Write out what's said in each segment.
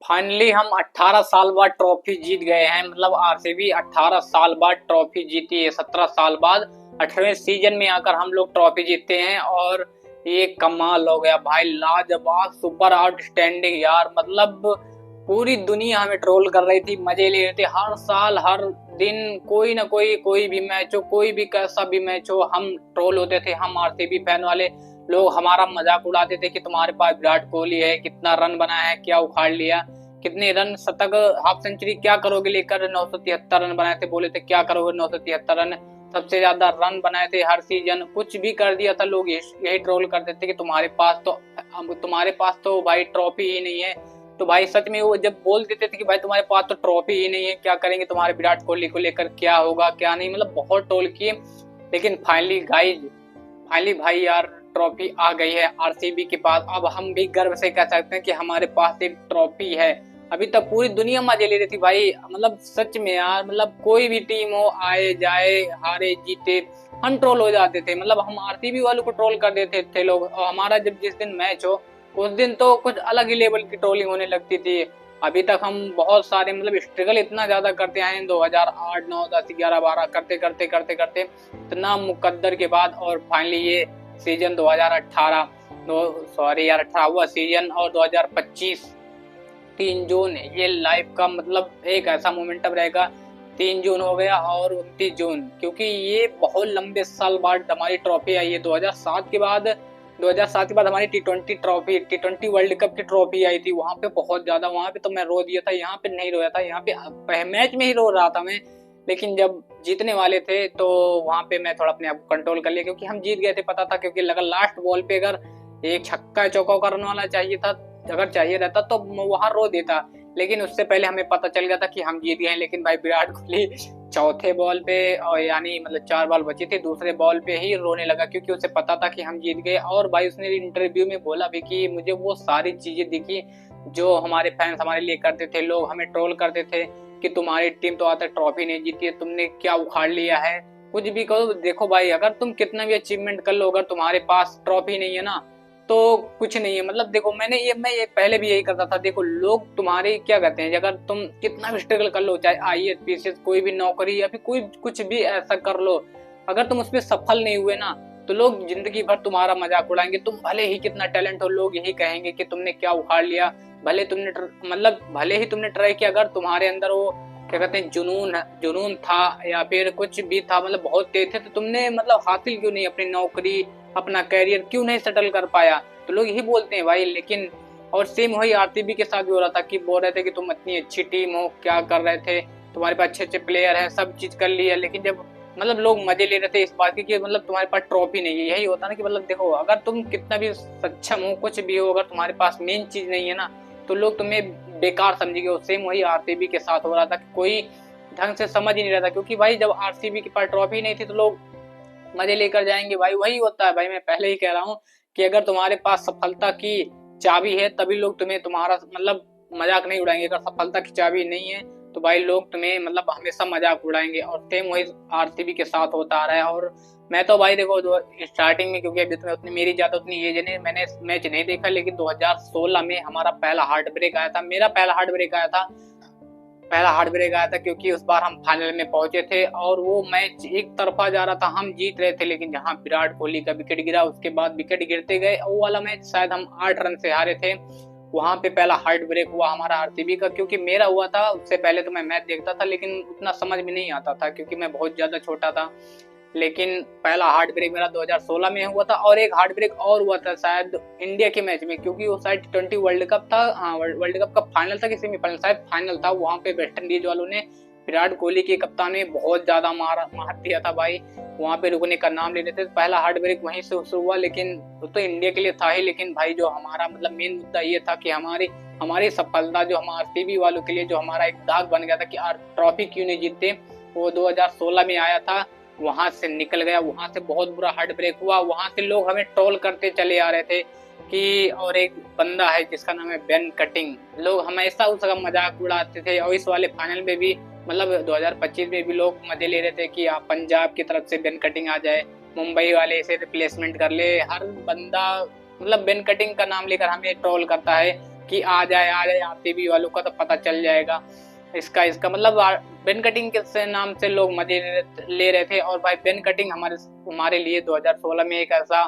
Finally हम 18 साल बाद ट्रॉफी जीत गए हैं। मतलब आरसीबी 18 साल बाद ट्रॉफी जीती है। 17 साल बाद 18वें सीजन में आकर हम लोग ट्रॉफी जीतते हैं और ये कमाल हो गया भाई, लाजवाब, सुपर आउटस्टैंडिंग यार। मतलब पूरी दुनिया हमें ट्रोल कर रही थी, मजे ले रहे थे। हर साल हर दिन कोई ना कोई भी मैच हो, कोई भी कैसा भी मैच हो, हम ट्रोल होते थे। हम आरसीबी फैन वाले लोग हमारा मजाक उड़ाते थे कि तुम्हारे पास विराट कोहली है, कितना रन बनाया है, क्या उखाड़ लिया, कितने रन, शतक, हाफ सेंचुरी, क्या करोगे लेकर 973 रन बनाए थे। बोले थे क्या करोगे 973 रन, सबसे ज्यादा रन बनाए थे हर सीजन, कुछ भी कर दिया था। लोग यही ट्रोल करते थे कि तुम्हारे पास तो भाई ट्रॉफी ही नहीं है। तो भाई सच में वो जब बोल देते थे कि भाई तुम्हारे पास तो ट्रॉफी ही नहीं है, क्या करेंगे तुम्हारे विराट कोहली को लेकर, क्या होगा क्या नहीं, मतलब बहुत ट्रोल किए। लेकिन फाइनली भाई यार ट्रॉफी आ गई है आरसीबी के पास। अब हम भी गर्व से कह सकते हैं कि हमारे पास एक ट्रॉफी है। अभी तक पूरी दुनिया मजे ले रही थी भाई, मतलब सच में यार। मतलब कोई भी टीम हो, आए जाए, हारे जीते, हम ट्रोल हो जाते थे। मतलब हम आरसीबी वालों को ट्रोल कर देते थे लोग, और हमारा जब जिस दिन मैच हो उस दिन तो कुछ अलग ही लेवल की ट्रोलिंग होने लगती थी। अभी तक हम बहुत सारे मतलब स्ट्रगल इतना ज्यादा करते आए हैं, 2008, 9, 10, 11, 12 करते करते करते करते इतना मुकद्दर के बाद, और फाइनली ये सीजन 2018, सॉरी यार 18वां सीजन, और 2025 3 जून, ये लाइफ का मतलब एक ऐसा मोमेंटम रहेगा। 3 जून हो गया और 29 जून, क्योंकि ये बहुत लंबे साल बाद हमारी ट्रॉफी आई है। 2007 के बाद हमारी टी20 वर्ल्ड कप की ट्रॉफी आई थी। वहां पे बहुत ज्यादा, वहां पे तो मैं रो दिया था, यहाँ पे नहीं रोया था। यहाँ पे मैच में ही रो रहा था मैं, लेकिन जब जीतने वाले थे तो वहां पे मैं थोड़ा अपने आप को कंट्रोल कर लिया, क्योंकि हम जीत गए थे, पता था। क्योंकि लगा लास्ट बॉल पे अगर एक छक्का चौका करने वाला चाहिए था, अगर चाहिए रहता तो वहां रो देता। लेकिन उससे पहले हमें पता चल गया था कि हम जीत गए हैं। लेकिन भाई विराट कोहली चौथे बॉल पे, और यानी मतलब 4 बॉल बची थी, दूसरे बॉल पे ही रोने लगा, क्योंकि उसे पता था कि हम जीत गए। और भाई उसने इंटरव्यू में बोला भी कि मुझे वो सारी चीजें दिखी जो हमारे फैंस हमारे लिए करते थे। लोग हमें ट्रोल करते थे कि तुम्हारी टीम तो आज तक ट्रॉफी नहीं जीती है, तुमने क्या उखाड़ लिया है, कुछ भी करो। देखो भाई, अगर तुम कितना भी अचीवमेंट कर लो, अगर तुम्हारे पास ट्रॉफी नहीं है ना, तो कुछ नहीं है। मतलब देखो, मैं ये पहले भी यही करता था। देखो लोग तुम्हारे क्या कहते हैं, अगर तुम कितना भी स्ट्रगल कर लो, चाहे आईएएस पीसीएस कोई भी नौकरी या फिर कोई कुछ भी ऐसा कर लो, अगर तुम उसमें सफल नहीं हुए ना, तो लोग जिंदगी भर तुम्हारा मजाक उड़ाएंगे। तुम भले ही कितना टैलेंट हो, लोग यही कहेंगे कि तुमने क्या उखाड़ लिया। भले ही तुमने ट्राई किया, अगर तुम्हारे अंदर वो क्या कहते हैं जुनून था या फिर कुछ भी था, मतलब बहुत तेज थे, तो तुमने मतलब हासिल क्यों नहीं, अपनी नौकरी, अपना कैरियर क्यों नहीं सेटल कर पाया। तो लोग यही बोलते हैं भाई। लेकिन और सेम वही आरसीबी के साथ भी हो रहा था कि बोल रहे थे कि तुम इतनी अच्छी टीम हो, क्या कर रहे थे, तुम्हारे पास अच्छे अच्छे प्लेयर हैं, सब चीज कर ली है। लेकिन जब मतलब लोग मजे ले रहे थे इस बात की कि मतलब तुम्हारे पास ट्रॉफी नहीं है। यही होता ना कि मतलब देखो, अगर तुम कितना भी सक्षम हो, कुछ भी हो, अगर तुम्हारे पास मेन चीज नहीं है ना, तो लोग तुम्हें बेकार समझेंगे। सेम वही आरसीबी के साथ हो रहा था कि कोई ढंग से समझ ही नहीं रहा था, क्योंकि भाई जब आरसीबी के पास ट्रॉफी नहीं थी तो लोग मजे लेकर जाएंगे भाई। वही होता है भाई, मैं पहले ही कह रहा हूँ कि अगर तुम्हारे पास सफलता की चाबी है तभी लोग तुम्हें तुम्हारा मतलब मजाक नहीं उड़ाएंगे। अगर सफलता की चाबी नहीं है तो भाई लोग तुम्हें मतलब हमेशा मजाक उड़ाएंगे। और सेम वही आरसीबी के साथ होता आ रहा है। और मैं तो भाई देखो स्टार्टिंग में, क्योंकि अभी तो उतनी मेरी ज्यादा उतनी एज नहीं, मैंने मैच नहीं देखा, लेकिन 2016 में हमारा पहला हार्ट ब्रेक आया था, मेरा पहला हार्ट ब्रेक आया था, क्योंकि उस बार हम फाइनल में पहुंचे थे और वो मैच एक तरफा जा रहा था, हम जीत रहे थे, लेकिन जहां विराट कोहली का विकेट गिरा उसके बाद विकेट गिरते गए, वो वाला मैच शायद हम 8 रन से हारे थे। वहां पे पहला हार्ट ब्रेक हुआ हमारा आरसीबी का, क्योंकि मेरा हुआ था। उससे पहले तो मैं मैच देखता था, लेकिन उतना समझ में नहीं आता था क्योंकि मैं बहुत ज्यादा छोटा था। लेकिन पहला हार्ट ब्रेक मेरा 2016 में हुआ था, और एक हार्ट ब्रेक और हुआ था शायद इंडिया के मैच में, क्योंकि वो शायद टी20 वर्ल्ड कप था। हाँ, वर्ल्ड कप का फाइनल था कि सेमीफाइनल, शायद फाइनल था। वहां पे वेस्ट इंडीज वालों ने विराट कोहली के कप्तान ने बहुत ज्यादा मार दिया था भाई, वहां पे रुकने का नाम ले रहे थे। पहला हार्ट ब्रेक वहीं से शुरू हुआ, लेकिन वो तो इंडिया के लिए था ही। लेकिन भाई जो हमारा मतलब मेन मुद्दा ये था कि हमारी सफलता, जो हम आरसीबी वालों के लिए जो हमारा एक दाग बन गया था कि ट्रॉफी क्यों नहीं जीतते, वो 2016 में आया था। वहां से निकल गया, वहां से बहुत बुरा हार्ट ब्रेक हुआ। वहां से लोग हमें ट्रोल करते चले आ रहे थे कि, और एक बंदा है जिसका नाम है बेन कटिंग, लोग हमेशा उसका मजाक उड़ाते थे। और इस वाले फाइनल में भी मतलब 2025 में भी लोग मजे ले रहे थे कि आप पंजाब की तरफ से बेन कटिंग आ जाए, मुंबई वाले इसे रिप्लेसमेंट कर ले। हर बंदा मतलब बेन कटिंग का नाम लेकर हमें ट्रोल करता है। कि आ जाए आरसीबी वालों का तो पता चल जाएगा। इसका इसका मतलब बेन कटिंग के नाम से लोग मजे ले रहे थे। और भाई बेन कटिंग हमारे लिए 2016 में एक ऐसा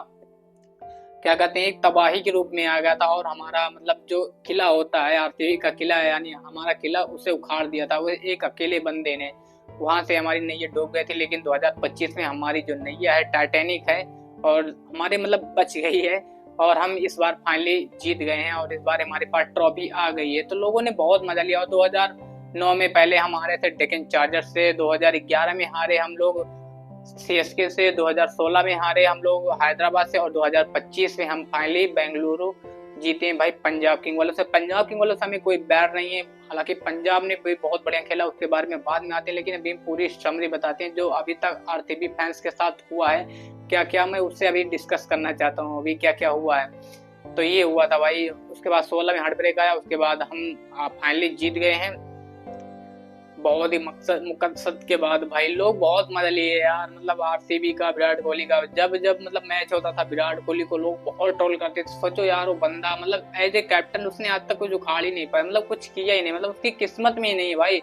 क्या कहते हैं एक तबाही के रूप में आ गया था, और हमारा मतलब जो किला होता है आरसीबी का किला है, यानी हमारा किला, उसे उखाड़ दिया था वो एक अकेले बंदे ने। वहां से हमारी नैया डूब गई थी, लेकिन 2025 में हमारी जो नैया है टाइटैनिक है और हमारे मतलब बच गई है, और हम इस बार फाइनली जीत गए हैं और इस बार हमारे पास ट्रॉफी आ गई है। तो लोगों ने बहुत मजा लिया। और 2009 में पहले हम हारे थे डेक्कन चार्जर्स से, 2011 में हारे हम लोग सीएसके से, 2016 में हारे हम लोग हैदराबाद से, और 2025 में हम फाइनली बेंगलुरु जीते हैं भाई पंजाब किंग वालों से। पंजाब किंग वालों से हमें कोई बैर नहीं है, हालांकि पंजाब ने कोई बहुत बढ़िया खेला, उसके बारे में बाद में आते हैं, लेकिन अभी पूरी समरी बताते हैं जो अभी तक आरसीबी फैंस के साथ हुआ है, क्या क्या मैं उससे अभी डिस्कस करना चाहता हूँ अभी क्या क्या हुआ है। तो ये हुआ था भाई, उसके बाद 16 में हार्ट ब्रेक आया, उसके बाद हम फाइनली जीत गए हैं बहुत ही मुकसद के बाद। भाई लोग बहुत मजा लिए यार, मतलब आरसीबी का, विराट कोहली का। जब जब मतलब मैच होता था विराट कोहली को लोग बहुत ट्रोल करते थे। सोचो यार वो बंदा मतलब एज ए कैप्टन उसने आज तक कुछ उखाड़ ही नहीं पाया, मतलब कुछ किया ही नहीं, मतलब उसकी किस्मत में ही नहीं भाई।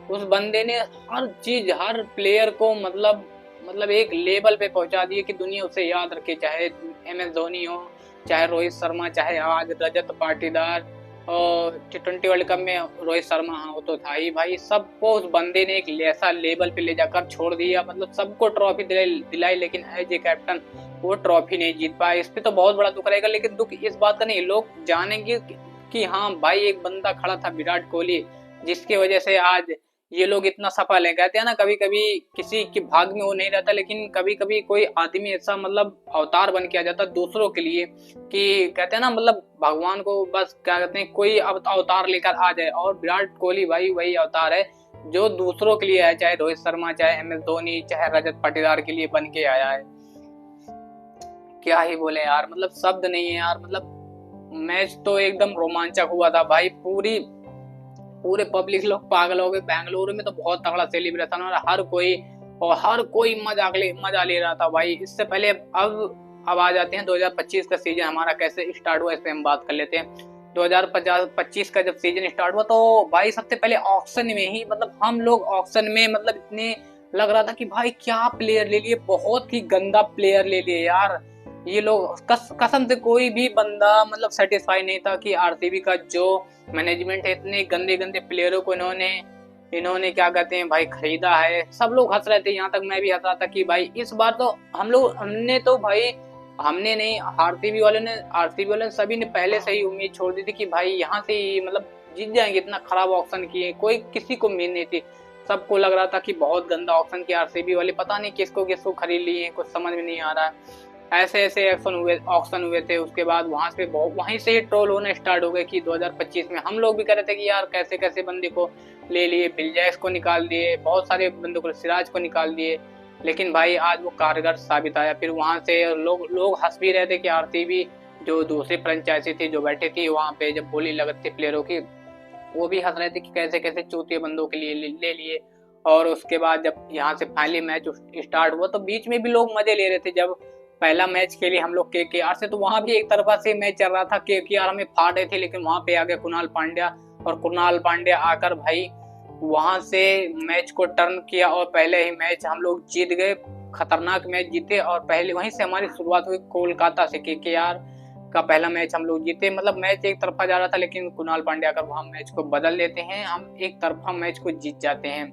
उस बंदे ने हर चीज हर प्लेयर को मतलब एक लेवल पे पहुंचा दिए कि दुनिया उसे याद रखे, चाहे MS धोनी हो, चाहे रोहित शर्मा, चाहे आज रजत पाटीदार, और T20 वर्ल्ड कप में रोहित शर्मा हाँ वो तो था ही भाई। सबको उस बंदे ने एक ऐसा लेवल पे ले जाकर छोड़ दिया, मतलब सबको ट्रॉफी दिलाई, लेकिन एज ए कैप्टन वो ट्रॉफी नहीं जीत पाया। इस पे तो बहुत बड़ा दुख रहेगा, लेकिन दुख इस बात का नहीं, लोग जानेंगे कि हाँ भाई एक बंदा खड़ा था विराट कोहली, जिसकी वजह से आज ये लोग इतना सफल है। कहते हैं ना कभी कभी किसी के भाग में वो नहीं रहता, लेकिन कभी कभी कोई आदमी ऐसा मतलब अवतार बन के आ जाता दूसरों के लिए, कि कहते हैं ना मतलब भगवान को बस क्या कहते हैं कोई अवतार लेकर आ जाए, और विराट कोहली भाई वही अवतार है जो दूसरों के लिए है, चाहे रोहित शर्मा, चाहे MS धोनी, चाहे रजत पाटीदार के लिए बन के आया है। क्या ही बोले यार, मतलब शब्द नहीं है यार। मतलब मैच तो एकदम रोमांचक हुआ था भाई, पूरे पब्लिक लोग पागल हो गए। बेंगलुरु में तो बहुत तगड़ा सेलिब्रेशन और हर कोई मजा ले रहा था भाई। इससे पहले अब आ जाते हैं 2025 का सीजन हमारा कैसे स्टार्ट हुआ, इस पे हम बात कर लेते हैं। 2025 का जब सीजन स्टार्ट हुआ तो भाई सबसे पहले ऑक्शन में ही, मतलब हम लोग ऑक्शन में मतलब इतने लग रहा था कि भाई क्या प्लेयर ले लिए, बहुत ही गंदा प्लेयर ले लिए यार ये लोग। कसम से कोई भी बंदा मतलब सेटिस्फाई नहीं था कि आरसीबी का जो मैनेजमेंट है इतने गंदे गंदे प्लेयरों को इन्होंने क्या कहते हैं भाई खरीदा है। सब लोग हंस रहे थे, यहाँ तक मैं भी हंस रहा था कि भाई इस बार तो हमने तो भाई हमने नहीं, आरसीबी वालों ने सभी ने पहले से ही उम्मीद छोड़ दी थी कि भाई यहाँ से ही मतलब जीत जाएंगे। इतना खराब ऑप्शन किए, कोई किसी को उम्मीद नहीं थी। सबको लग रहा था कि बहुत गंदा ऑप्शन किया आरसीबी वाले, पता नहीं किसको किसको खरीद लिए, कुछ समझ में नहीं आ रहा है। ऐसे ऐसे ऑक्शन हुए थे। उसके बाद वहीं से ही ट्रोल होने स्टार्ट हो गए कि 2025 में हम लोग भी कर रहे थे कि यार कैसे कैसे बंदे को ले लिए, बिलजैक्स को निकाल दिए, बहुत सारे बंदों को, सिराज को निकाल दिए, लेकिन भाई आज वो कारगर साबित आया। फिर वहां से लोग हंस भी रहे थे कि आरसीबी जो दूसरी फ्रेंचाइजी थी जो बैठी थी वहां पे, जब बोली लगती प्लेयरों की, वो भी हंस रहे थे कि कैसे कैसे चूतिए बंदों के लिए ले लिए। और उसके बाद जब यहाँ से फाइनली मैच स्टार्ट हुआ तो बीच में भी लोग मजे ले रहे थे। जब पहला मैच खेली हम लोग KKR से, तो वहां भी एक तरफा से मैच चल रहा था, KKR हमें फाड़ रहे थे, लेकिन वहां पे आ गया कुणाल पांड्या, और कुणाल पांड्या आकर भाई वहां से मैच को टर्न किया और पहले ही मैच हम लोग जीत गए, खतरनाक मैच जीते। और पहले वहीं से हमारी शुरुआत हुई कोलकाता से, KKR का पहला मैच हम लोग जीते। मतलब मैच एक तरफा जा रहा था, लेकिन कुणाल पांड्या आकर वहां मैच को बदल देते हैं, हम एक तरफा मैच को जीत जाते हैं,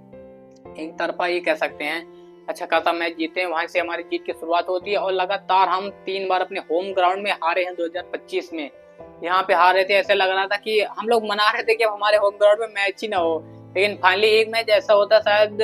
एक तरफा ये कह सकते हैं। अच्छा खासा मैच जीते हैं, वहां से हमारी जीत की शुरुआत होती है, और लगातार हम 3 बार अपने होम ग्राउंड में हारे हैं 2025 में। यहाँ पे हारे थे, ऐसे लग रहा था कि हम लोग मना रहे थे कि अब हमारे होम ग्राउंड में मैच ही ना हो, लेकिन फाइनली एक मैच ऐसा होता, शायद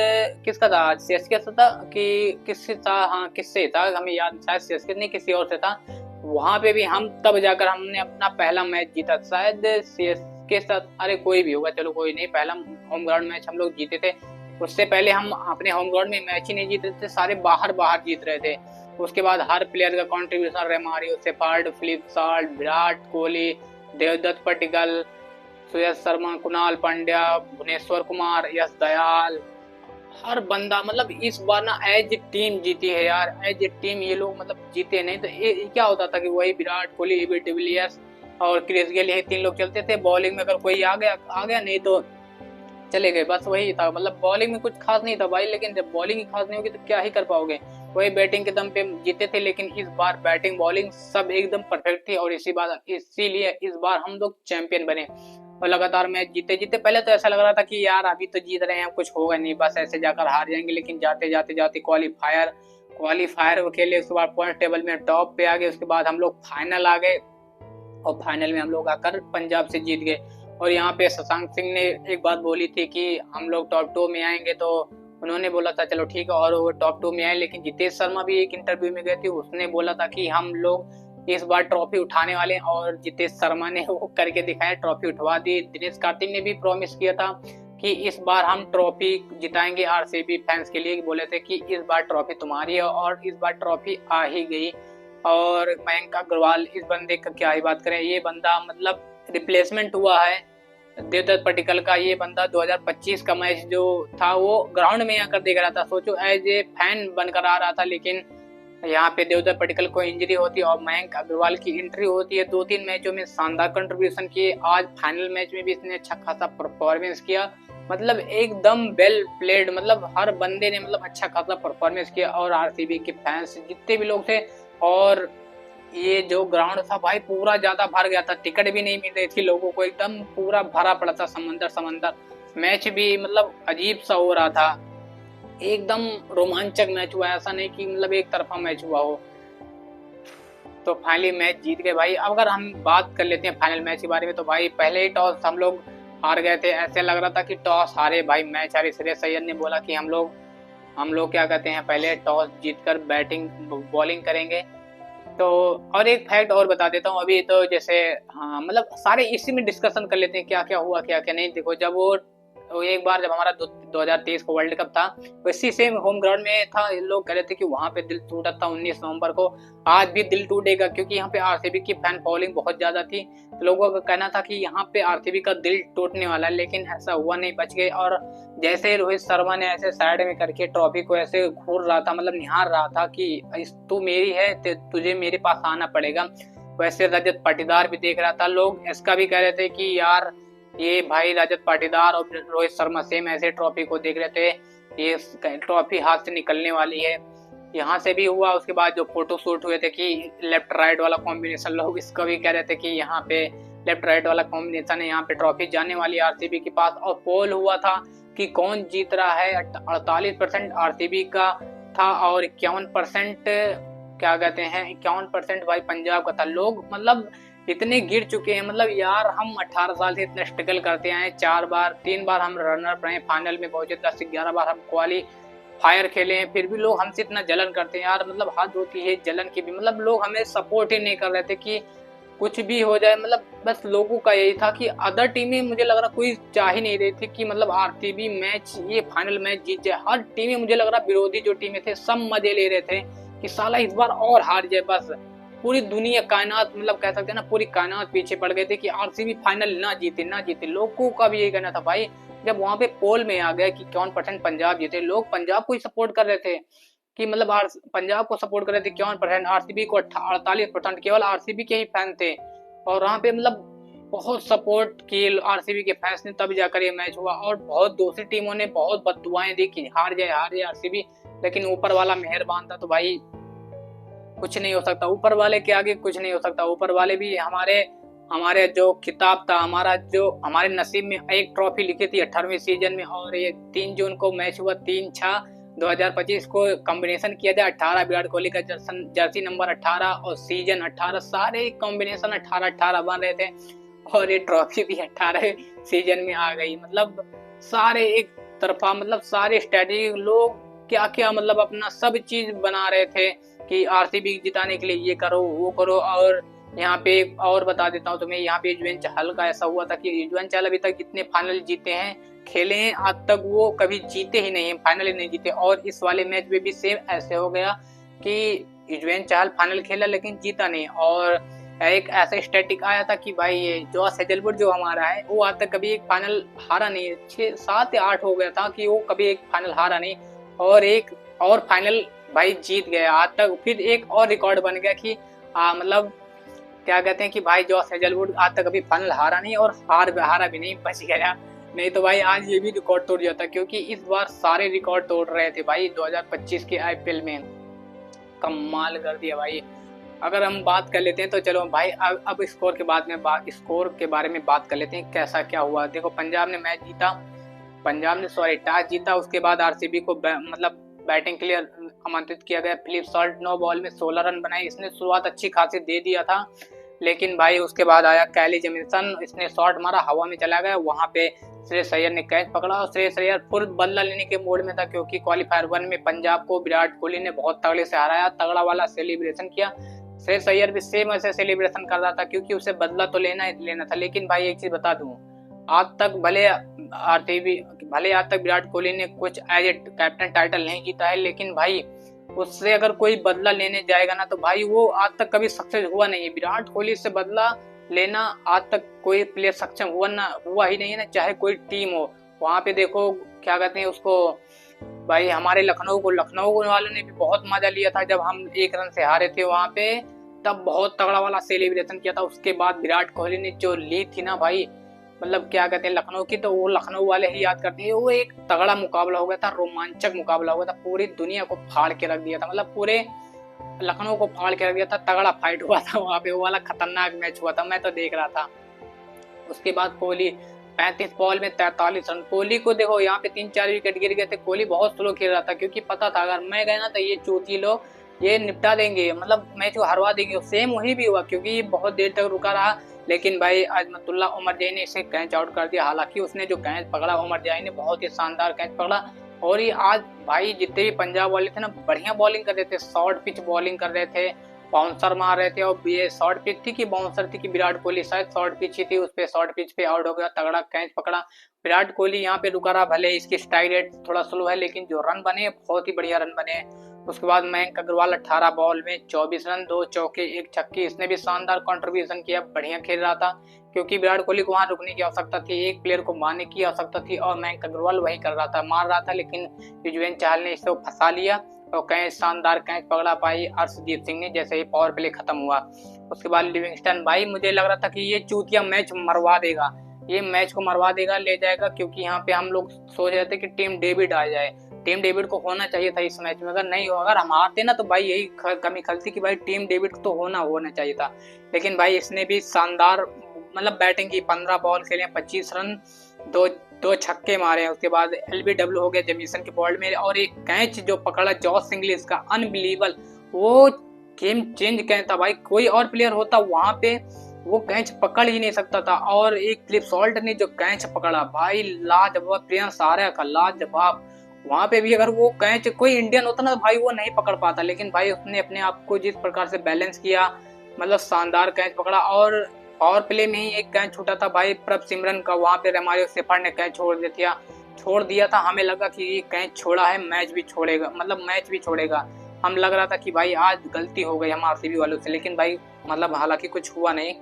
किसका था, सीएसके से था कि किससे था, हाँ किससे था हमें याद, शायद सीएसके नहीं किसी और से था। वहां पे भी हम तब जाकर हमने अपना पहला मैच जीता, शायद सीएसके साथ, अरे कोई भी होगा, चलो कोई नहीं, पहला होम ग्राउंड मैच हम लोग जीते थे। उससे पहले हम अपने होम ग्राउंड में मैच ही नहीं जीते थे, सारे बाहर जीत रहे थे। उसके बाद हर प्लेयर का contribution, Romario, Shepherd, Philip Salt, Virat Kohli, Devdutt Padikkal, Suyash Sharma, Krunal Pandya, Bhuvneshwar Kumar, Yash Dayal, हर बंदा मतलब इस बार ना एज ए टीम जीती है यार, एज ए टीम ये लोग मतलब जीते नहीं तो क्या होता था कि वही विराट कोहली, एबी डिविलियर्स, और क्रिस गेल, यही 3 लोग चलते थे। बॉलिंग में अगर कोई आ गया नहीं तो चले गए, बस वही था। मतलब बॉलिंग में कुछ खास नहीं था भाई, लेकिन जब बॉलिंग ही खास नहीं होगी तो क्या ही कर पाओगे। वही बैटिंग के दम पे जीते थे, लेकिन इस बार बैटिंग बॉलिंग सब एकदम परफेक्ट थी और इसीलिए इस बार हम लोग चैंपियन बने और लगातार मैच जीते जीते। पहले तो ऐसा लग रहा था कि यार अभी तो जीत रहे हैं, कुछ होगा नहीं, बस ऐसे जाकर हार जाएंगे, लेकिन जाते जाते जाते क्वालिफायर खेले, उसके बाद पॉइंट टेबल में टॉप पे आ गए, उसके बाद हम लोग फाइनल आ गए और फाइनल में हम लोग आकर पंजाब से जीत गए। और यहाँ पे शशांक सिंह ने एक बात बोली थी कि हम लोग टॉप 2 में आएंगे, तो उन्होंने बोला था चलो ठीक है, और वो टॉप 2 में आए। लेकिन जितेश शर्मा भी एक इंटरव्यू में गए थे, उसने बोला था कि हम लोग इस बार ट्रॉफी उठाने वाले हैं, और जितेश शर्मा ने वो करके दिखाया, ट्रॉफी उठवा दी। दिनेश कार्तिक ने भी प्रॉमिस किया था कि इस बार हम ट्रॉफी जिताएंगे। आरसीबी फैंस के लिए बोले थे कि इस बार ट्रॉफी तुम्हारी है, और इस बार ट्रॉफी आ ही गई। और मयंक अग्रवाल, इस बंदे का क्या ही बात करें, ये बंदा मतलब रिप्लेसमेंट हुआ है देवदत्त पट्टिकल का। ये बंदा 2025 का मैच जो था वो ग्राउंड में आकर देख रहा था, सोचो एज ए फैन बनकर आ रहा था, लेकिन यहाँ पे देवदत्त पट्टिकल को इंजरी होती है और मयंक अग्रवाल की एंट्री होती है। 2-3 मैचों में शानदार कंट्रीब्यूशन किए, आज फाइनल मैच में भी इसने अच्छा खासा परफॉर्मेंस किया, मतलब एकदम वेल प्लेड, मतलब हर बंदे ने मतलब अच्छा खासा परफॉर्मेंस किया। और आरसीबी के फैंस जितने भी लोग थे, और ये जो ग्राउंड था भाई पूरा ज्यादा भर गया था, टिकट भी नहीं मिल रही थी लोगों को, एकदम पूरा भरा पड़ा था, समंदर। मैच भी मतलब अजीब सा हो रहा था, एकदम रोमांचक मैच हुआ, ऐसा नहीं कि मतलब एक तरफा मैच हुआ हो। तो फाइनली मैच जीत गए भाई। अब अगर हम बात कर लेते हैं फाइनल मैच के बारे में, तो भाई पहले ही टॉस हम लोग हार गए थे, ऐसे लग रहा था कि टॉस हारे भाई, मैच हारे। श्रेयस अय्यर ने बोला कि हम लोग क्या कहते हैं, पहले टॉस जीतकर बैटिंग बॉलिंग करेंगे। तो और एक फैक्ट और बता देता हूँ अभी, तो जैसे हाँ मतलब सारे इसी में डिस्कशन कर लेते हैं क्या क्या हुआ क्या क्या नहीं। देखो जब वो एक बार जब हमारा 2023 को वर्ल्ड कप था, वैसी सेम होम ग्राउंड में था, लोग कह रहे थे कि वहां पे दिल टूटा था 19 नवंबर को, आज भी दिल टूटेगा, क्योंकि यहाँ पे आरसीबी की फैन फॉलोइंग बहुत ज्यादा थी। तो लोगों का कहना था कि यहाँ पे आरसीबी का दिल टूटने वाला है, लेकिन ऐसा हुआ नहीं, बच गए। और जैसे रोहित शर्मा ने ऐसे साइड में करके ट्रॉफी को ऐसे घूर रहा था, मतलब निहार रहा था कि तू मेरी है, तुझे मेरे पास आना पड़ेगा, वैसे रजत पाटीदार भी देख रहा था। लोग इसका भी कह रहे थे कि यार ये भाई रजत पाटीदार और रोहित शर्मा सेम ऐसे ट्रॉफी को देख रहे थे, ये ट्रॉफी हाथ से निकलने वाली है। यहाँ से भी हुआ, उसके बाद जो फोटो शूट हुए थे कि लेफ्ट राइट वाला कॉम्बिनेशन, लोग इसका भी कह रहे थे कि यहाँ पे लेफ्ट राइट वाला कॉम्बिनेशन है, यहाँ पे ट्रॉफी जाने वाली है आरसीबी के पास। और पोल हुआ था कि कौन जीत रहा है, 48% आरसीबी का था और 51% क्या कहते हैं 51% भाई पंजाब का था। लोग मतलब इतने गिर चुके हैं, मतलब यार हम 18 साल से इतना स्ट्रगल करते आए, 3 बार हम रनर रहे, फाइनल में पहुंचे, 10 से 11 बार हम क्वालीफायर खेले हैं, फिर भी लोग हमसे इतना जलन करते हैं यार, मतलब हद होती है जलन की भी। मतलब लोग हमें सपोर्ट ही नहीं कर रहे थे कि कुछ भी हो जाए, मतलब बस लोगों का यही था कि अदर टीमें मुझे लग रहा कोई चाह ही नहीं रही थी कि मतलब आरसीबी मैच ये फाइनल मैच जीत जाए। हर टीमें मुझे लग रहा विरोधी जो टीमें थे सब मजे ले रहे थे कि साला इस बार और हार जाए, बस पूरी दुनिया कायनात मतलब कह सकते हैं ना, पूरी कायनात पीछे पड़ गए थे कि आरसीबी फाइनल ना जीते। लोगों का भी यही कहना था भाई, जब वहां पे पोल में आ गया कि 51% पंजाब जीते, लोग पंजाब को ही सपोर्ट कर रहे थे कि मतलब पंजाब को सपोर्ट कर रहे थे 51%, आरसीबी को 48%, केवल आरसीबी के ही फैन थे। और वहां पे मतलब बहुत सपोर्ट किए आरसीबी के फैंस ने, तब जाकर ये मैच हुआ। और बहुत दूसरी टीमों ने बहुत बददुआएं दी कि हार जाए आरसीबी, लेकिन ऊपर वाला मेहरबान था, तो भाई कुछ नहीं हो सकता, ऊपर वाले के आगे कुछ नहीं हो सकता। ऊपर वाले भी हमारे जो खिताब था, हमारे नसीब में एक ट्रॉफी लिखी थी 18वें सीजन में, और ये 3 जून को मैच हुआ, 3/6 2025 को कॉम्बिनेशन किया जाए 18, विराट कोहली का जर्सी नंबर 18 और सीजन 18, सारे कॉम्बिनेशन 18 बन रहे थे, और ये ट्रॉफी भी 18 सीजन में आ गई। मतलब सारे एक तरफा, मतलब सारे स्ट्रेटेजी लोग क्या क्या मतलब अपना सब चीज बना रहे थे कि आरसीबी जिताने के लिए ये करो वो करो। और यहाँ पे और बता देता हूँ तुम्हें, यहाँ पे युजवेंद्र चहल का ऐसा हुआ था कि युजवेंद्र चहल अभी तक जितने फाइनल जीते हैं खेले हैं, आज तक वो कभी जीते ही नहीं है, फाइनल ही नहीं जीते। और इस वाले मैच में भी सेम ऐसे हो गया कि युजवेंद्र चहल फाइनल खेला लेकिन जीता नहीं। और एक ऐसा स्टैटिक आया था कि भाई ये जॉस हेजलवुड जो हमारा है, वो आज तक कभी एक फाइनल हारा नहीं, 6, 7 या 8 हो गया था कि वो कभी एक फाइनल हारा नहीं, और एक और फाइनल भाई जीत गया आज तक। फिर एक और रिकॉर्ड बन गया कि मतलब क्या कहते हैं कि भाई जॉस हेजलवुड आज तक अभी फाइनल हारा नहीं, और हारा भी नहीं, बच गया। नहीं तो भाई आज ये भी रिकॉर्ड तोड़ जाता, क्योंकि इस बार सारे रिकॉर्ड तोड़ रहे थे भाई 2025 के आईपीएल में। कमाल कर दिया भाई। अगर हम बात कर लेते हैं तो चलो भाई, अब स्कोर के बाद में स्कोर के बारे में बात कर लेते हैं कैसा क्या हुआ। देखो पंजाब ने मैच जीता, टॉस जीता। उसके बाद आरसीबी को मतलब बैटिंग के लिए आमंत्रित किया गया। फिलिप सॉल्ट 9 बॉल में 16 रन बनाए। इसने शुरुआत अच्छी खासी दे दिया था, लेकिन भाई उसके बाद आया कैली जेमिसन, इसने शॉट मारा, हवा में चला गया। वहां पे श्रेयस अय्यर ने कैच पकड़ा, और श्रेयस अय्यर फुल बदला लेने के मूड में था, क्योंकि क्वालिफायर 1 में पंजाब को विराट कोहली ने बहुत तगड़े से हराया, तगड़ा वाला सेलिब्रेशन किया। श्रेयस अय्यर भी सेम ऐसे सेलिब्रेशन कर रहा था, क्योंकि उसे बदला तो लेना था। लेकिन भाई एक चीज बता दूं, आज तक भले आज तक विराट कोहली ने कुछ एज ए कैप्टन टाइटल नहीं जीता है, लेकिन भाई उससे अगर कोई बदला लेने जाएगा ना, तो भाई वो आज तक कभी सक्सेस हुआ नहीं है। विराट कोहली से बदला लेना आज तक कोई प्लेयर सक्षम हुआ ही नहीं है ना, चाहे कोई टीम हो। वहां पे देखो क्या कहते हैं उसको, भाई हमारे लखनऊ वालों ने भी बहुत मजा लिया था जब हम 1 रन से हारे थे वहां पे, तब बहुत तगड़ा वाला सेलिब्रेशन किया था। उसके बाद विराट कोहली ने जो ली थी ना भाई, मतलब क्या कहते हैं लखनऊ की, तो वो लखनऊ वाले ही याद करते हैं। वो एक तगड़ा मुकाबला हो गया था, रोमांचक मुकाबला हो गया था, पूरी दुनिया को फाड़ के रख दिया था, मतलब पूरे लखनऊ को फाड़ के रख दिया था। तगड़ा फाइट हुआ था वहां पे, वो वाला खतरनाक मैच हुआ था, मैं तो देख रहा था। उसके बाद कोहली 35 बॉल में 43 रन। कोहली को देखो यहाँ पे 3-4 विकेट गिर गए थे। कोहली बहुत स्लो खेल रहा था, क्योंकि पता था अगर मैं गया ना तो ये चूती लोग ये निपटा देंगे, मतलब मैच को हरवा देंगे। सेम वही भी हुआ, क्योंकि ये बहुत देर तक रुका रहा, लेकिन भाई अजमतुल्ला उमर जाई ने इसे कैच आउट कर दिया। हालांकि उसने जो कैच पकड़ा, उमर जाई ने बहुत ही शानदार कैच पकड़ा। और ये आज भाई जितने भी पंजाब वाले थे ना, बढ़िया बॉलिंग कर रहे थे, शॉर्ट पिच बॉलिंग कर रहे थे, बाउंसर मार रहे थे। और ये शॉर्ट पिच थी कि बाउंसर थी कि विराट कोहली शायद शॉर्ट पिच ही थी, उस पे शॉर्ट पिच पे आउट हो गया, तगड़ा कैच पकड़ा। विराट कोहली यहाँ पे रुका रहा, भले इसकी स्ट्राइक रेट थोड़ा स्लो है, लेकिन जो रन बने बहुत ही बढ़िया रन बने। उसके बाद मयंक अग्रवाल 18 बॉल में 24 रन, 2 चौके 1 छक्के, इसने भी शानदार कंट्रीब्यूशन किया, बढ़िया खेल रहा था। क्योंकि विराट कोहली को वहां रुकने की आवश्यकता थी, एक प्लेयर को मारने की आवश्यकता थी, और मयंक अग्रवाल वही कर रहा था, मार रहा था, लेकिन युजवेंद्र चहल ने इसे फंसा लिया और कैच शानदार कैच पकड़ा पाई अर्शदीप सिंह ने, जैसे ही पावर प्ले खत्म हुआ। उसके बाद लिविंगस्टन, भाई मुझे लग रहा था कि ये चूतिया मैच मरवा देगा, ये मैच को मरवा देगा, ले जाएगा, क्योंकि यहाँ पे हम लोग सोच रहे थे कि टीम डेविड आ जाए। टीम डेविड को होना चाहिए था इस मैच में, अगर नहीं हो, अगर हम हारते ना तो भाई यही कमी खलती कि भाई टीम डेविड तो होना चाहिए था। लेकिन भाई इसने भी शानदार मतलब बैटिंग की, 15 बॉल खेले, 25 रन, दो छक्के मारे। उसके बाद एलबीडब्ल्यू हो गया जेमिसन के बॉल में, और एक कैच जो पकड़ा जॉस इंग्लिश का, अनबिलीवेबल, वो गेम चेंज कैच था भाई। कोई और प्लेयर होता वहां पे वो कैच पकड़ ही नहीं सकता था। और एक फिलिप सॉल्ट ने जो कैच पकड़ा भाई, लाजवाब, प्रियांश आर्या का लाजवाब। वहां पे भी अगर वो कैच कोई इंडियन होता ना भाई वो नहीं पकड़ पाता, लेकिन भाई उसने अपने आप को जिस प्रकार से बैलेंस किया, मतलब शानदार कैच पकड़ा। और पावर प्ले में ही एक कैच छूटा था भाई प्रभ सिमरन का, वहां पे रोमारियो शेफर्ड ने कैच छोड़ दिया था। हमें लगा कि ये कैच छोड़ा है, मैच भी छोड़ेगा। हम लग रहा था कि भाई आज गलती हो गई हम आरसीबी वालों से, लेकिन भाई मतलब हालांकि कुछ हुआ नहीं।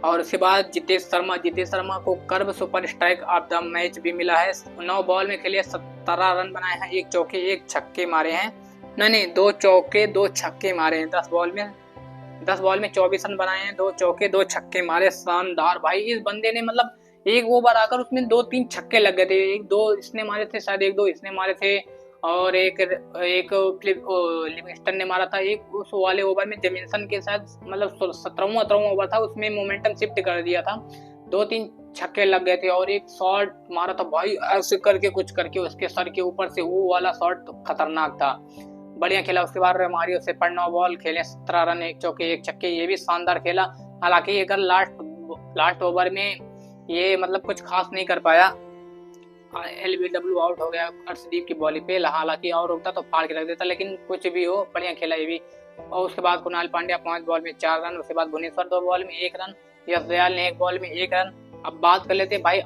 और उसके बाद जितेश शर्मा को curve super strike off the match भी मिला है। 9 बॉल में खेले, 17 रन बनाए हैं, 1 चौके 1 छक्के मारे हैं, नहीं 2 चौके 2 छक्के मारे हैं। 10 बॉल में 24 रन बनाए हैं, 2 चौके 2 छक्के मारे, शानदार। भाई इस बंदे ने मतलब एक ओवर आकर उसमें 2-3 छक्के लग गए थे, 1-2 इसने मारे थे शायद, 1-2 इसने मारे थे, और एक लिविंगस्टन ने मारा था। एक उस वाले ओवर में जेमिसन के साथ मतलब 17वां ओवर था, उसमें मोमेंटम शिफ्ट कर दिया था, 2-3 छक्के लग गए थे, और एक शॉट मारा था भाई ऐसे करके उसके सर के ऊपर से, वो वाला शॉट खतरनाक था, बढ़िया खेला। उसके बाद रोमारियो शेफर्ड 9 बॉल खेले, 17 रन, 1 चौके 1 छक्के, ये भी शानदार खेला। हालांकि अगर लास्ट ओवर में ये मतलब कुछ खास नहीं कर पाया, एलबीडब्ल्यू आउट हो गया अर्शदीप की बॉलिंग पे, हालांकि और रुकता तो फाड़ के रख देता, लेकिन कुछ भी हो बढ़िया खेला ये भी। और उसके बाद कुणाल पांड्या 5 बॉल में 4 रन, उसके बाद भुवनेश्वर 2 बॉल में 1 रन, यश दयाल ने 1 बॉल में 1 रन। अब बात कर लेते हैं भाई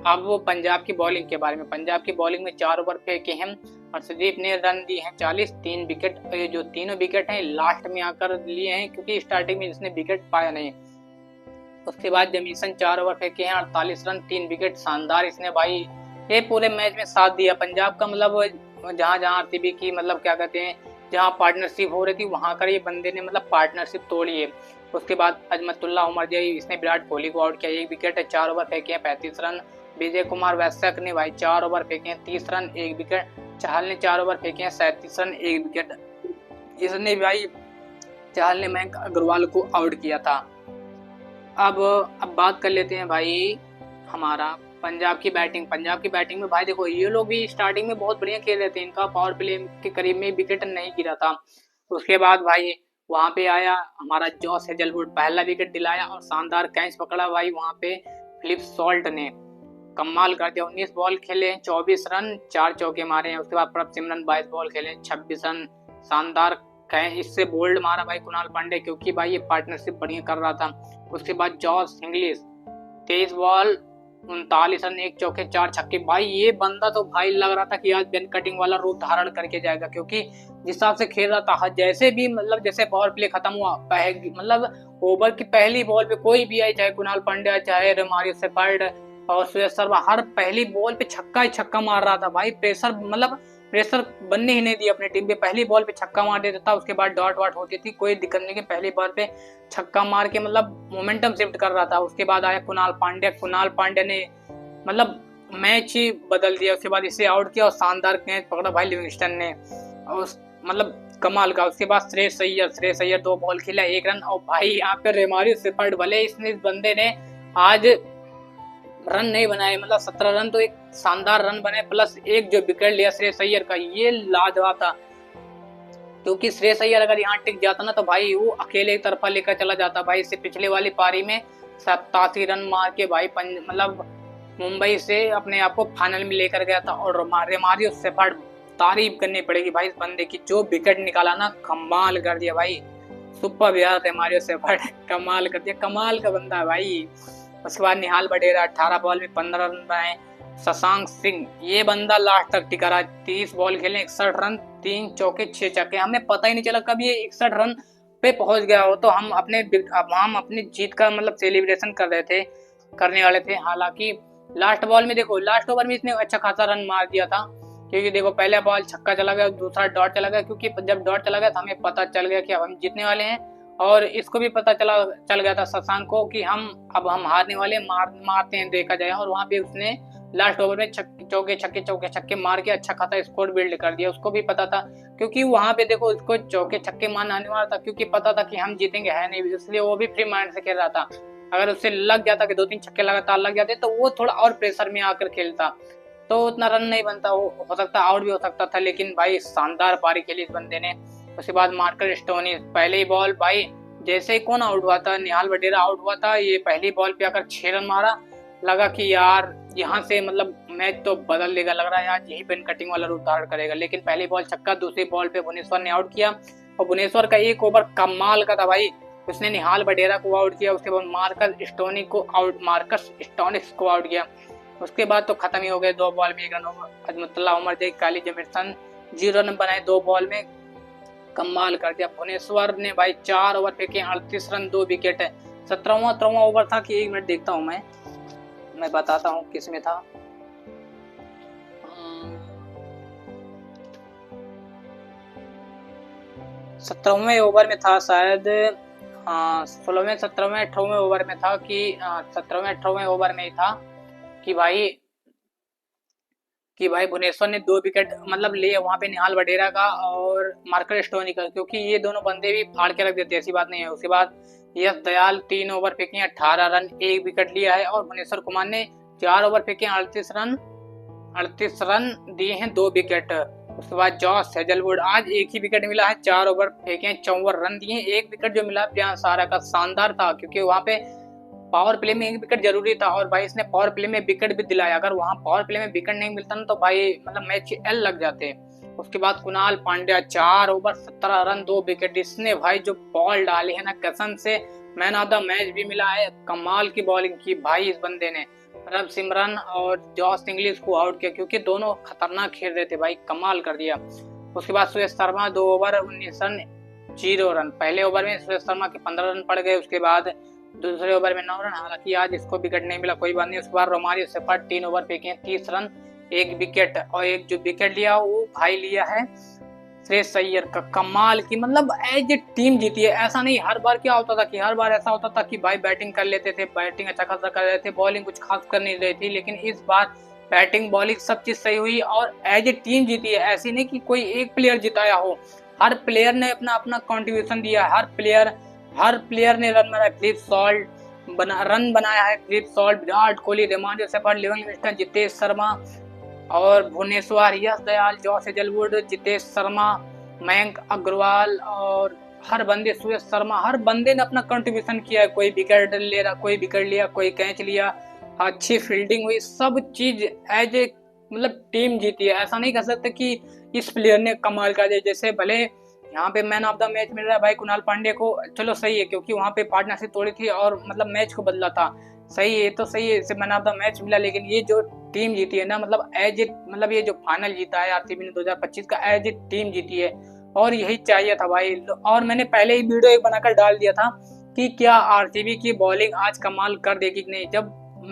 अब वो पंजाब की बॉलिंग के बारे में। पंजाब की बॉलिंग में 4 ओवर फेंके हैं, अर्शदीप ने रन दिए हैं 40, 3 विकेट, जो तीनों विकेट हैं लास्ट में आकर लिए हैं, क्योंकि स्टार्टिंग में इसने विकेट पाया नहीं। उसके बाद जेमिसन 4 ओवर फेंके हैं, 48 रन, 3 विकेट, शानदार इसने भाई ये पूरे मैच में साथ दिया पंजाब का। मतलब जहां आरसीबी की मतलब क्या कहते हैं, जहां पार्टनरशिप हो रही थी वहां कर ये बंदे ने मतलब पार्टनरशिप तोड़ी है। उसके बाद अजमतुल्ला उमर जई, इसने विराट कोहली को आउट किया, 1 विकेट है, 4 ओवर फेंके हैं, 35 रन। विजय कुमार वैश्यक ने भाई 4 ओवर फेंके हैं, 30 रन, 1 विकेट। चहल ने 4 ओवर फेंके हैं, 37 रन, 1 विकेट। इसने भाई चहल ने मयंक अग्रवाल को आउट किया था। अब बात कर लेते हैं भाई हमारा पंजाब की बैटिंग में भाई देखो ये लोग भी स्टार्टिंग में बहुत बढ़िया खेल रहे थे, इनका पावर प्ले के करीब में विकेट नहीं गिरा था। उसके बाद भाई वहां पे आया हमारा जॉस हेजलवुड, पहला विकेट दिलाया और शानदार कैच पकड़ा भाई वहां पे फिलिप सॉल्ट ने, कमाल कर दिया। 19 बॉल खेले, 24 रन, 4 चौके मारे हैं। उसके बाद प्रभ सिमरन 22 बॉल खेले, 26 रन, शानदार कैच, इससे बोल्ड मारा भाई कुणाल पांडे, क्योंकि भाई ये पार्टनरशिप बढ़िया कर रहा था। उसके बाद जॉस इंग्लिश 23 बॉल, 39 रन, 1 चौके, 4 छक्के। भाई ये बंदा तो भाई लग रहा था कि आज बेन कटिंग वाला रूप धारण करके जाएगा, क्योंकि जिस हिसाब से खेल रहा था, जैसे भी मतलब जैसे पावर प्ले खत्म हुआ, मतलब ओवर की पहली बॉल पे कोई भी आए, चाहे कुणाल पांड्या, चाहे रोमारियो शेफर्ड और सुरेश शर्मा, हर पहली बॉल पे छक्का ही छक्का मार रहा था भाई। प्रेशर बनने ही नहीं दिया अपने टीम पे, पहली बॉल पे छक्का मार देता था, उसके बाद डॉट वाट होती थी, कोई दिक्कत नहीं, पहली बॉल पे छक्का मार के मतलब मोमेंटम शिफ्ट कर रहा था। उसके बाद आया कुणाल पांड्या ने मतलब मैच ही बदल दिया। उसके बाद इसे आउट किया और शानदार कैच पकड़ा भाई लिविंगस्टन ने, और मतलब कमाल का। उसके बाद श्रेयस अय्यर 2 बॉल खेला, 1 रन। और भाई यहाँ पे रोमारियो शेफर्ड, भले इस बंदे ने आज रन नहीं बनाए, मतलब 17 रन तो एक शानदार रन बने, प्लस एक जो विकेट लिया श्रेयस अय्यर का, ये लाजवाब था। क्योंकि श्रेयस अय्यर अगर यहाँ टिक जाता ना तो भाई वो अकेले तरफा लेकर चला जाता भाई। इससे पिछले वाली पारी में 87 रन मार के भाई मतलब मुंबई से अपने आप को फाइनल में लेकर गया था। और रोमारियो शेफर्ड, तारीफ करनी पड़ेगी भाई इस बंदे की, जो विकेट निकाला ना कमाल कर दिया भाई, सुपर यार रोमारियो शेफर्ड, कमाल कर दिया, कमाल का बंदा है भाई। उसके बाद निहाल बडेरा 18 बॉल में 15 रन बनाए। शशांक सिंह, ये बंदा लास्ट तक टिका रहा, 30 बॉल खेले, 61 रन, 3 चौके 6 छक्के। हमें पता ही नहीं चला कब ये 61 रन पे पहुंच गया हो, तो हम अपनी जीत का मतलब सेलिब्रेशन करने वाले थे। हालांकि लास्ट बॉल में देखो, लास्ट ओवर में इसने अच्छा खासा रन मार दिया था, क्योंकि देखो पहला बॉल छक्का चला गया, दूसरा डॉट चला गया, क्योंकि जब डॉट चला गया तो हमें पता चल गया कि अब हम जीतने वाले हैं। और इसको भी पता चल गया था शशांक को कि हम हारने वाले, मारते हैं देखा जाए। और वहां पे उसने लास्ट ओवर में चौके छक्के मार के अच्छा खासा स्कोर बिल्ड कर दिया। उसको भी पता था, क्योंकि वहां पे देखो उसको चौके छक्के मारना आने वाला था, क्योंकि पता था कि हम जीतेंगे है नहीं, इसलिए वो भी फ्री माइंड से खेल रहा था। अगर उससे लग जाता कि 2-3 छक्के लगातार लग जाते तो वो थोड़ा और प्रेशर में आकर खेलता, तो उतना रन नहीं बनता, हो सकता आउट भी हो सकता था। लेकिन भाई शानदार पारी खेली इस बंदे ने। उसके बाद मार्कस स्टोइनिस, पहले ही बॉल भाई जैसे ही कौन आउट हुआ था, निहाल बडेरा आउट हुआ था, ये पहली बॉल पे आकर 6 रन मारा। लगा कि यार यहाँ से मतलब मैच तो बदल देगा, लग रहा है आज यही पेन कटिंग वाला रूप धारण करेगा। लेकिन पहली बॉल छक्का, दूसरी बॉल पे भुवनेश्वर ने आउट किया, और भुवनेश्वर का एक ओवर कमाल का था भाई, उसने निहाल बडेरा को आउट किया। उसके बाद मार्कस स्टोइनिस को आउट किया। उसके बाद तो खत्म ही हो गए, 2 बॉल में 1 रन। अजमतुल्ला उमर जई, काली जमीरसन 0 रन बनाए 2 बॉल में, कमाल कर दिया। भुवनेश्वर ने भाई 4 ओवर फेंके, 38 रन, 2 विकेट है। 17वां ओवर था कि 1 मिनट देखता हूँ मैं बताता हूँ किस में था। 17वें ओवर में था शायद, 16वें 17वें 18वें ओवर में था कि 17वें 18वें ओवर में ही था कि भाई भुवनेश्वर ने 2 विकेट मतलब लिए वहां पे निहाल बडेरा का और मार्कस स्टोइनिस का, क्योंकि ये दोनों बंदे भी फाड़ के रख देते, ऐसी बात नहीं है। उसके बाद यश दयाल 3 ओवर फेंके, 18 रन, 1 विकेट लिया है। और भुवनेश्वर कुमार ने 4 ओवर फेंके, 38 रन दिए हैं, 2 विकेट। उसके बाद जॉस हेजलवुड, आज 1 ही विकेट मिला है, 4 ओवर फेंके, 54 रन दिए, 1 विकेट जो मिला प्रियांश आर्या का, शानदार था, क्योंकि वहां पे पावर प्ले में 1 विकेट जरूरी था। और भाई इसने पावर प्ले में विकेट भी दिलाया, अगर वहां पावर प्ले में विकेट नहीं मिलता ना तो भाई मतलब मैच एल लग जाते। उसके बाद Kunal Pandya 4 over 17 run, 2 wicket, इसने भाई जो बॉल डाली है ना कसम से मैन ऑफ द मैच भी मिला है, कमाल की बॉलिंग की भाई इस बंदे ने। प्रभ सिमरन और जॉस इंग्लिश को आउट किया, क्योंकि दोनों खतरनाक खेल रहे थे भाई, कमाल कर दिया। उसके बाद Suresh Sharma 2 over 19 run, 0 run, पहले ओवर में सुरेश शर्मा के 15 रन पड़ गए, उसके बाद दूसरे ओवर में 9 रन, हालांकि आज इसको विकेट नहीं मिला, कोई बात नहीं। उसके बाद रोमारियो शेफर्ड 3 ओवर फेंके, 30 रन, 1 विकेट, और एक जो विकेट लिया वो भाई लिया है श्रेयस अय्यर का कमाल की मतलब एज ए टीम जीती है। ऐसा नहीं, हर बार क्या होता था कि हर बार ऐसा होता था कि भाई बैटिंग कर लेते थे, बैटिंग अच्छा खासा कर रहे थे, बॉलिंग कुछ खास कर नहीं रही थी, लेकिन इस बार बैटिंग बॉलिंग सब चीज सही हुई और एज ए टीम जीती है। ऐसी नहीं कि कोई एक प्लेयर जिताया हो, हर प्लेयर ने अपना अपना कॉन्ट्रीब्यूशन दिया। हर प्लेयर ने रन बनाया। फिलिप सॉल्ट रन बनाया है, Philip Salt, Virat Kohli, Romario Shepherd, Livingstone, Jitesh Sharma और भुवनेश्वर, यश दयाल, जॉस हेजलवुड, जितेश शर्मा, मयंक अग्रवाल और हर बंदे, सुरेश शर्मा, हर बंदे ने अपना कंट्रीब्यूशन किया है। कोई विकेट ले रहा, कोई विकेट लिया, कोई कैच लिया, अच्छी फील्डिंग हुई, सब चीज एज ए मतलब टीम जीती है। ऐसा नहीं कह सकते कि इस प्लेयर ने कमाल का दिया। जैसे भले यहाँ पे मैन ऑफ द मैच मिल रहा है भाई कुणाल पांडे को, चलो सही है क्योंकि वहाँ पे पार्टनरशिप तोड़ी थी और मतलब मैच को बदला था, सही है, तो सही है, इसे मैन ऑफ द मैच मिला। लेकिन ये जो टीम जीती है ना, मतलब एज ए मतलब ये जो फाइनल जीता है आरसीबी ने 2025 का, एज ए टीम जीती है और यही चाहिए था भाई। और मैंने पहले ही वीडियो एक बनाकर डाल दिया था कि क्या आरसीबी की बॉलिंग आज कमाल कर देगी कि नहीं।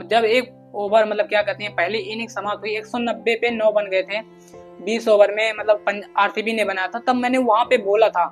जब एक ओवर मतलब क्या कहते हैं पहली इनिंग समाप्त हुई, 190 पे 9 बन गए थे 20 ओवर में, मतलब आरसीबी ने बनाया था, तब मैंने वहां पे बोला था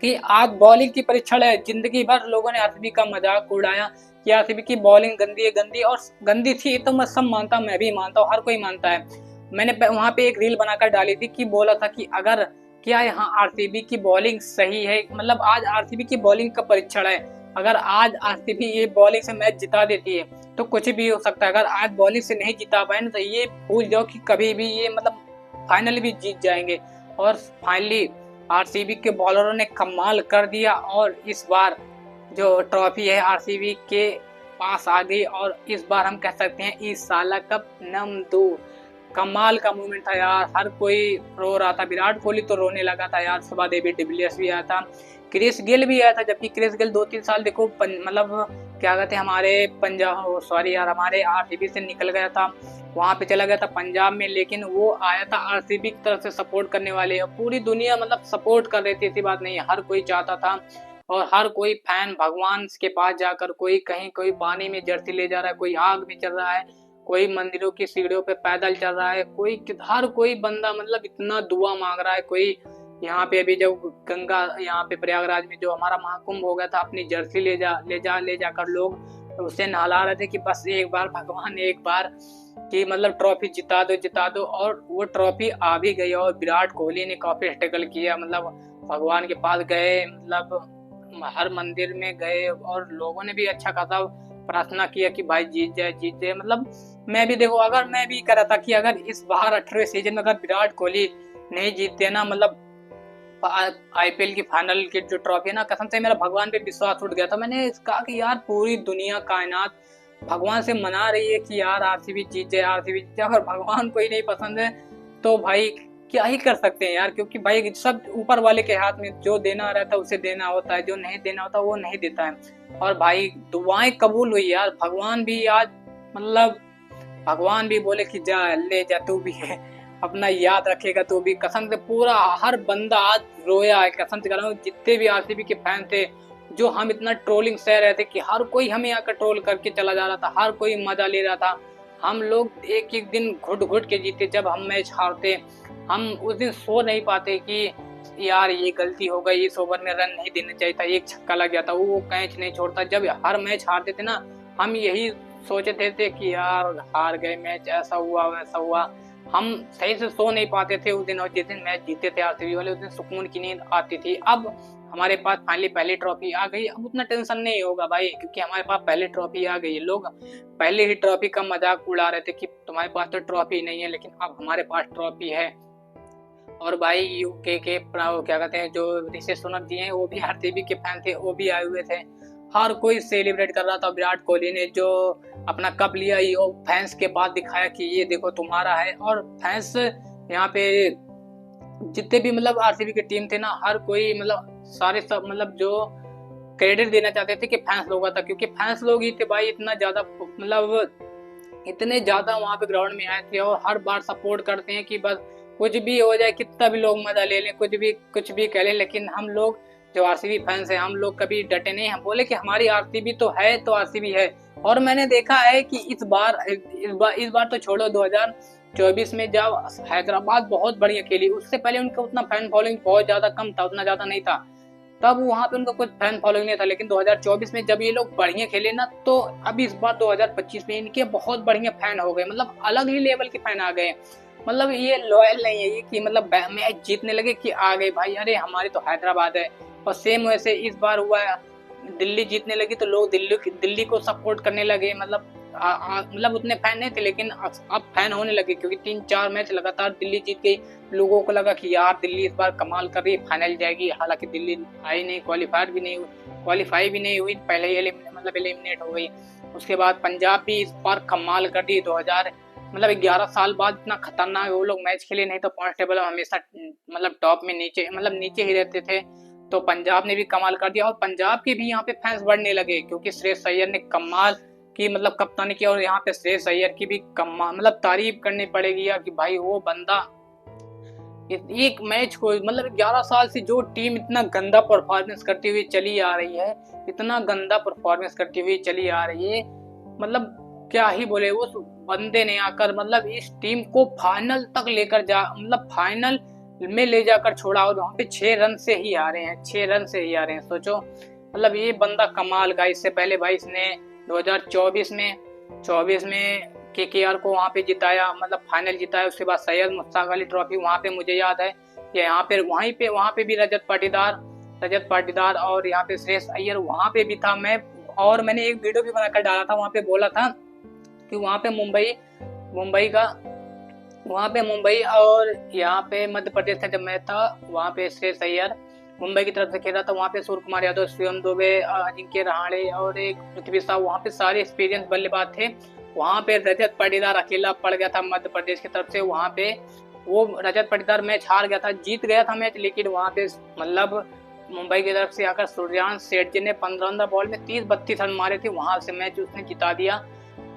कि आज बॉलिंग की परीक्षण है। जिंदगी भर लोगों ने आरसीबी का मजाक उड़ाया कि आरसीबी की बॉलिंग गंदी है, गंदी और गंदी थी, तो मैं सब मानता हूँ, मैं भी मानता हूँ, हर कोई मानता है। मैंने वहां पे एक रील बनाकर डाली थी कि बोला था कि अगर क्या यहाँ आरसीबी की बॉलिंग सही है, मतलब आज आरसीबी की बॉलिंग का परीक्षण है। अगर आज आरसीबी ये बॉलिंग से मैच जिता देती है तो कुछ भी हो सकता है। अगर आज बॉलिंग से नहीं जिता पाए तो ये भूल जाओ कि कभी भी ये मतलब फाइनल भी जीत जाएंगे। और फाइनली आरसीबी के बॉलरों ने कमाल कर दिया और इस बार जो ट्रॉफी है आरसीबी के पास आ गई और इस बार हम कह सकते हैं इस साल कप नम 2। कमाल का मूवमेंट था यार, हर कोई रो रहा था, विराट कोहली तो रोने लगा था यार, सुबह डेविड डिविलियर्स भी आया था, क्रिस गेल भी आया था, जबकि क्रिस गेल 2-3 साल देखो मतलब क्या कहते हैं हमारे पंजाब सॉरी यार हमारे आरसीबी से निकल गया था, वहां पे चला गया था पंजाब में, लेकिन वो आया था आरसीबी की तरफ से सपोर्ट करने वाले। पूरी दुनिया मतलब सपोर्ट कर रही थी, ऐसी बात नहीं है, हर कोई चाहता था और हर कोई फैन भगवान के पास जाकर, कोई कहीं कोई पानी में जर्सी ले जा रहा है, कोई आग में चल रहा है, कोई मंदिरों की सीढ़ियों पे पैदल चल रहा है, कोई हर कोई बंदा मतलब इतना दुआ मांग रहा है। कोई यहाँ पे अभी जब गंगा यहाँ पे प्रयागराज में जो हमारा महाकुंभ हो गया था, अपनी जर्सी ले जाकर लोग उसे नहला रहे थे कि बस एक बार भगवान एक बार कि मतलब ट्रॉफी जिता दो और वो ट्रॉफी आ भी गई। और विराट कोहली ने काफी स्ट्रगल किया, मतलब भगवान के पास गए, मतलब हर मंदिर में गए और लोगों ने भी अच्छा खासा प्रार्थना किया कि भाई जीत जाए। मतलब मैं भी देखो, अगर मैं भी कह रहा था कि अगर इस बार 18वें सीजन में अगर विराट कोहली नहीं जीतते ना, मतलब आईपीएल की फाइनल की जो ट्रॉफी है ना, कसम से मेरा भगवान पे विश्वास उठ गया था। मैंने कहा कि यार पूरी दुनिया कायनात भगवान से मना रही है कि यार आरसीबी जीत जाए, आरसीबी जीत जाए। अगर भगवान को ही नहीं पसंद है तो भाई क्या ही कर सकते हैं यार, क्योंकि भाई सब ऊपर वाले के हाथ में, जो देना रहता है उसे देना होता है, जो नहीं देना होता वो नहीं देता है। और भाई दुआएं कबूल हुई यार, भगवान भी आज मतलब भगवान भी बोले कि जा ले जा, तू भी है अपना याद रखेगा, तो भी कसम से पूरा हर बंदा आज रोया है। कसम से कह रहा हूँ, जितने भी आरसीबी के फैन थे, जो हम इतना ट्रोलिंग सह रहे थे कि हर कोई हमें आकर ट्रोल करके चला जा रहा था, हर कोई मजा ले रहा था, हम लोग एक एक दिन घुट घुट के जीते। जब हम मैच हारते, हम उस दिन सो नहीं पाते कि यार ये गलती हो गई, इस ओवर में रन नहीं देना चाहिए था, एक छक्का लग गया था, वो कैच नहीं छोड़ता। जब हर मैच हारते थे ना, हम यही सोचते थे कि यार हार गए मैच, ऐसा हुआ वैसा हुआ, हम सही से सो नहीं पाते थे उस दिन। और जिस दिन मैच जीते थे आरसीबी वाले, उस दिन सुकून की नींद आती थी। अब हमारे पास फाइनली पहली ट्रॉफी आ गई, अब उतना टेंशन नहीं होगा भाई, क्योंकि हमारे पास पहली ट्रॉफी आ गई है। लोग पहले ही ट्रॉफी का मजाक उड़ा रहे थे कि तुम्हारे पास तो ट्रॉफी नहीं है, लेकिन अब हमारे पास ट्रॉफी है। और भाई यूके के क्या कहते हैं जो ऋषि सुनक जी हैं, वो भी आरसीबी के फैन थे, वो भी आए हुए थे, हर कोई सेलिब्रेट कर रहा था। विराट कोहली ने जो अपना कप लिया, ये फैंस के पास दिखाया कि ये देखो तुम्हारा है। और फैंस यहाँ पे जितने भी मतलब आरसीबी की टीम थे ना, हर कोई मतलब सारे सब मतलब जो क्रेडिट देना चाहते थे कि फैंस लोगों का था, क्योंकि फैंस लोग ही थे भाई, इतना ज्यादा मतलब इतने ज्यादा वहां पे ग्राउंड में आए थे और हर बार सपोर्ट करते हैं कि बस कुछ भी हो जाए, कितना भी लोग मजा ले लें, कुछ भी कह लें, लेकिन हम लोग जो आरसीबी फैंस हैं, हम लोग कभी डटे नहीं। हम बोले कि हमारी आरसीबी तो है तो आरसीबी है। और मैंने देखा है कि इस बार तो छोड़ो, 2024 में जब हैदराबाद बहुत बढ़िया खेली, उससे पहले उनका उतना फैन फॉलोइंग बहुत ज्यादा कम था, उतना ज्यादा नहीं था, तब वहां पे उनका कुछ फैन फॉलोइंग नहीं था। लेकिन 2024 में जब ये लोग बढ़िया खेले ना, तो अब इस बार 2025 में इनके बहुत बढ़िया फैन हो गए, मतलब अलग ही लेवल के फैन आ गए। मतलब ये लॉयल नहीं है ये कि मतलब मैच जीतने लगे कि आ गए भाई, अरे हमारी तो हैदराबाद है। और सेम वैसे इस बार हुआ, दिल्ली जीतने लगी तो लोग दिल्ली को सपोर्ट करने लगे। मतलब मतलब उतने फैन नहीं थे, लेकिन अब फैन होने लगे, क्योंकि 3-4 मैच लगातार दिल्ली जीत गई। लोगों को लगा कि यार दिल्ली इस बार कमाल कर रही है, फाइनल जाएगी। हालांकि दिल्ली आई नहीं, क्वालिफाई भी नहीं हुई, पहले ही एलिमिनेट हो गई। उसके बाद पंजाब भी इस बार कमाल कर दी। 11 साल बाद इतना खतरनाक वो लोग मैच खेले, नहीं तो पॉइंट टेबल में हमेशा मतलब टॉप में नीचे ही रहते थे। तो पंजाब ने भी कमाल कर दिया, और पंजाब के भी यहाँ पे फैंस बढ़ने लगे, क्योंकि श्रेयस अय्यर ने कमाल की मतलब कप्तानी की। और यहाँ पे श्रेयस अय्यर की भी कमाल मतलब तारीफ करनी पड़ेगी यार, कि भाई वो बंदा एक मैच को मतलब 11 साल से जो टीम इतना गंदा परफॉर्मेंस करती हुई चली आ रही है, इतना गंदा परफॉर्मेंस करती हुई चली आ रही है, मतलब क्या ही बोले। उस बंदे ने आकर मतलब इस टीम को फाइनल तक लेकर मतलब फाइनल में ले जाकर छोड़ा, और वहां पे 6 रन से ही हारे हैं, 6 रन से ही हारे हैं। सोचो मतलब ये बंदा कमाल का। इससे पहले भाई इसने 2024 में केकेआर को वहां पे जिताया, मतलब फाइनल जिताया। उसके बाद सैयद मुश्ताक अली ट्रॉफी वहां पे मुझे याद है कि वहां पे भी रजत पाटीदार और यहाँ पे श्रेयस अय्यर वहां पे भी था। मैंने एक वीडियो भी बनाकर डाला था, वहां पे बोला था कि वहां पे मुंबई और यहाँ पे मध्य प्रदेश का जब मैच था, वहां पे श्रेयस अय्यर मुंबई की तरफ से खेल रहा था। वहां पे सूर्य कुमार यादव, शिवम दुबे, अजिंक्य रहाणे और एक पृथ्वी शॉ, वहां पे सारे एक्सपीरियंस बल्लेबाज थे। वहां पे रजत पाटीदार अकेला पड़ गया था मध्य प्रदेश की तरफ से। वहां पे वो रजत पाटीदार मैच हार गया था, जीत गया था मैच, लेकिन वहां पे मतलब मुंबई की तरफ से आकर सूर्यांश सेठ जी ने 15 बॉल में 30-32 रन मारे थे, वहां से मैच उसने जिता दिया।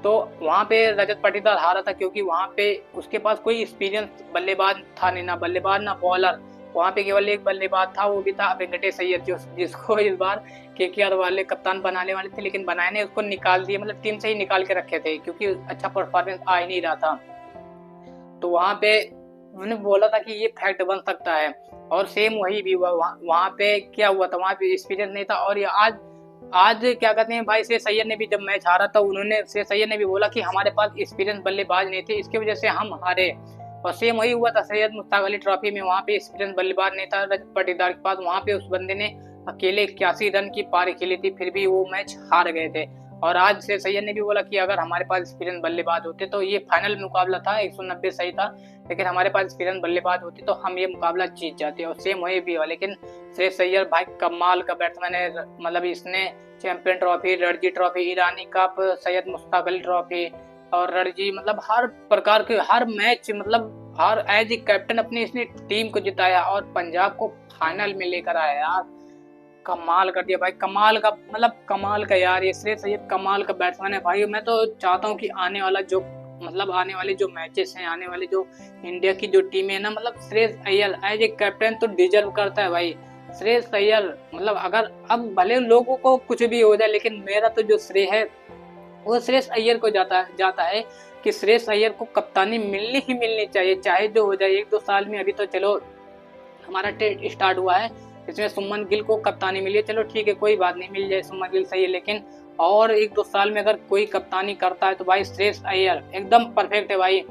तो वहां पे रजत पाटीदार हारा था, क्योंकि वहां पे उसके पास कोई एक्सपीरियंस बल्लेबाज था नहीं, ना बल्लेबाज ना बॉलर। वहां पे केवल एक बल्लेबाज था, वो भी था वेंकटेश अय्यर, जिसको इस बार केकेआर वाले कप्तान बनाने वाले थे, लेकिन बनाए ने उसको निकाल दिया, मतलब टीम से ही निकाल के रखे थे, क्योंकि अच्छा परफॉर्मेंस आ ही नहीं रहा था। तो वहां पे उन्होंने बोला था कि ये फैक्ट बन सकता है, और सेम वही भी हुआ। वहां पे क्या हुआ था, वहां पे एक्सपीरियंस नहीं था। और आज क्या कहते हैं भाई, श्रेयस अय्यर ने भी जब मैच हारा था, श्रेयस अय्यर ने भी बोला कि हमारे पास एक्सपीरियंस बल्लेबाज नहीं थे, इसकी वजह से हम हारे। और सेम वही हुआ था सैयद मुश्ताक अली ट्रॉफी में, वहां पे एक्सपीरियंस बल्लेबाज नहीं था रजत पाटीदार के पास। वहां पे उस बंदे ने अकेले 81 रन की पारी खेली थी, फिर भी वो मैच हार गए थे। और आज से सैयद ने भी बोला कि अगर हमारे पास एक्सपीरियंस बल्लेबाज होते तो ये फाइनल मुकाबला था, 190 सही था, लेकिन हमारे पास एक्सपीरियंस बल्लेबाज होते तो हम ये मुकाबला जीत जाते। और सेम वही भी हुआ। लेकिन श्रेयस अय्यर भाई कमाल का बैट्समैन है, मतलब इसने चैंपियन ट्रॉफी, रणजी ट्रॉफी, ईरानी कप, सैयद मुश्ताक अली ट्रॉफी और रणजी, मतलब हर प्रकार के हर मैच, मतलब हर एज ए कैप्टन अपनी इसने टीम को जिताया और पंजाब को फाइनल में लेकर आया यार। कमाल कर दिया भाई, कमाल का यार, ये श्रेयस अय्यर कमाल का बैट्समैन है भाई। मैं तो चाहता हूँ कि आने वाले जो मैचेस हैं, आने वाले जो इंडिया की जो टीम है ना, मतलब Shreyas Iyer as a captain तो डिजर्व करता है भाई। श्रेयस अय्यर मतलब अगर अब भले लोगों को कुछ भी हो जाए, लेकिन मेरा तो जो श्रेय है वो श्रेयस अय्यर को जाता है कि श्रेयस अय्यर को कप्तानी मिलनी चाहिए, चाहे जो हो जाए। 1-2 साल में, अभी तो चलो हमारा टेस्ट स्टार्ट हुआ है, इसमें सुमन गिल को कप्तानी मिली है, चलो ठीक है कोई बात नहीं, मिल जाए सुमन गिल सही है। लेकिन और 1-2 साल में अगर कोई कप्तानी करता है तो भाई श्रेयस अय्यर एकदम परफेक्ट है भाई।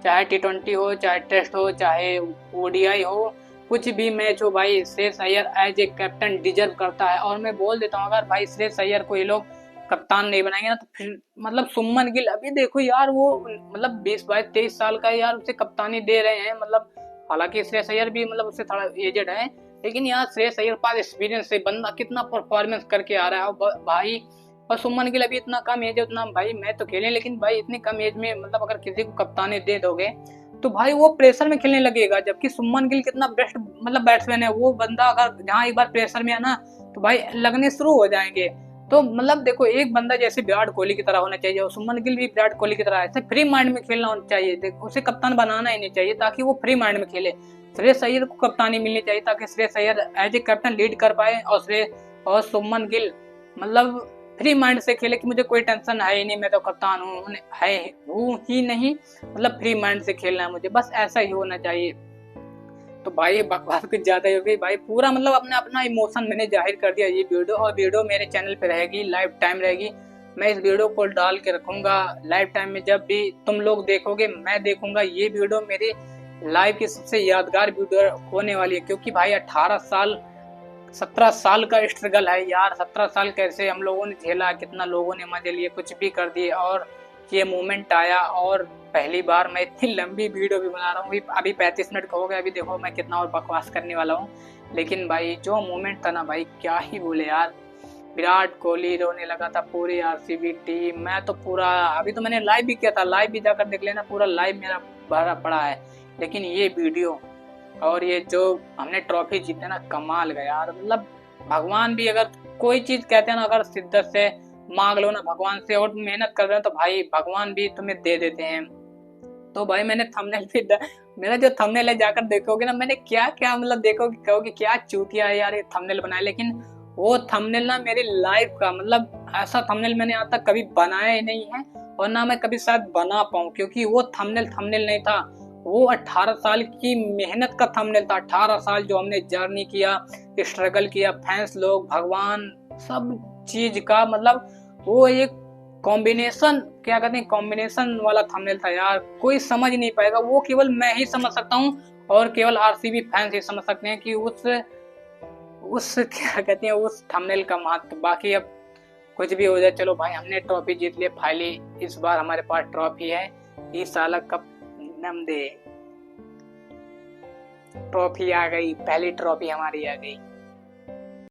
चाहे T20 हो, चाहे टेस्ट हो, चाहे ODI हो, कुछ भी मैच हो भाई, Shreyas Iyer as a captain deserve करता है। और मैं बोल देता हूँ, अगर भाई श्रेयस अय्यर को ये लोग कप्तान नहीं बनाएंगे ना, तो फिर मतलब सुमन गिल, अभी देखो यार वो मतलब 20-22-23 साल का है यार, उसे कप्तानी दे रहे हैं। मतलब हालांकि श्रेयस अय्यर भी मतलब उससे थोड़ा एजेड है, लेकिन यहाँ श्रेयस अय्यर पास एक्सपीरियंस है, बंदा कितना परफॉर्मेंस करके आ रहा है भाई। और सुमन गिल अभी इतना कम एज है, उतना भाई मैच तो खेले, लेकिन भाई इतनी कम एज में मतलब अगर किसी को कप्तानी दे दोगे तो भाई वो प्रेशर में खेलने लगेगा। जबकि सुमन गिल कितना बेस्ट मतलब बैट्समैन है, वो बंदा अगर जहाँ एक बार प्रेशर में है ना, तो भाई लगने शुरू हो जाएंगे। तो मतलब देखो, एक बंदा जैसे विराट कोहली की तरह होना चाहिए, और सुमन गिल भी विराट कोहली की तरह ऐसे फ्री माइंड में खेलना होना चाहिए, उसे कप्तान बनाना ही नहीं चाहिए ताकि वो फ्री माइंड में खेले। श्रेयस अय्यर को कप्तानी मिलनी चाहिए ताकि Shreyas Iyer as a captain lead कर पाए, और सुमन गिल मतलब फ्री माइंड से खेले कि मुझे कोई टेंशन है ही नहीं, मैं तो कप्तान हूँ ही नहीं, मतलब फ्री माइंड से खेलना है मुझे, बस ऐसा ही होना चाहिए। तो भाई बकवास कुछ ज्यादा ही हो गई भाई, पूरा मतलब अपना अपना इमोशन मैंने जाहिर कर दिया ये वीडियो, और वीडियो मेरे चैनल पे रहेगी, लाइव टाइम रहेगी। मैं इस वीडियो को डाल के रखूंगा लाइव टाइम में, जब भी तुम लोग देखोगे मैं देखूंगा। ये वीडियो मेरे लाइव की सबसे यादगार वीडियो होने वाली है, क्योंकि भाई 18 साल 17 साल का स्ट्रगल है यार। 17 साल कैसे हम लोगों ने झेला, कितना लोगों ने मजे लिए, कुछ भी कर दिए, और ये मोमेंट आया। और पहली बार मैं इतनी लंबी वीडियो भी बना रहा हूँ, अभी 35 मिनट का हो गया। अभी देखो मैं कितना और बकवास करने वाला हूँ, लेकिन भाई जो मोमेंट था ना भाई, क्या ही बोले यार। विराट कोहली रोने लगा था, पूरी आरसीबी टीम, मैं तो पूरा, अभी तो मैंने लाइव भी किया था, लाइव भी जाकर देख लेना, पूरा लाइव मेरा भरा पड़ा है। लेकिन ये वीडियो और ये जो हमने ट्रॉफी जीते ना, कमाल गया यार। मतलब भगवान भी अगर कोई चीज कहते हैं ना, अगर शिद्दत से मांग लो ना भगवान से और मेहनत कर रहे हो, तो भाई भगवान भी तुम्हें दे देते हैं। तो भाई मैंने थंबनेल पे मेरा जो थंबनेल है जाकर देखोगे ना, मैंने क्या क्या मतलब देखोगे, कहोगे क्या चूतिया है यार ये थंबनेल बनाया, लेकिन वो थंबनेल ना मेरी लाइफ का, मतलब ऐसा थंबनेल मैंने आज तक कभी बनाया ही नहीं है, और ना मैं कभी शायद बना पाऊँ, क्योंकि वो थंबनेल नहीं था, वो 18 साल की मेहनत का थंबनेल था। 18 साल जो हमने जर्नी किया, स्ट्रगल किया, फैंस लोग, भगवान, सब चीज का मतलब वो एक कॉम्बिनेशन, क्या कहते हैं, कॉम्बिनेशन वाला थंबनेल था यार। कोई समझ नहीं पाएगा, वो केवल मैं ही समझ सकता हूँ, और केवल आरसीबी फैंस ही समझ सकते हैं कि उस क्या कहते हैं, उस थंबनेल का महत्व। बाकी अब कुछ भी हो जाए, चलो भाई हमने ट्रॉफी जीत ली, फाइनली इस बार हमारे पास ट्रॉफी है। इस साल कप नम दे, ट्रॉफी आ गई, पहली ट्रॉफी हमारी आ गई।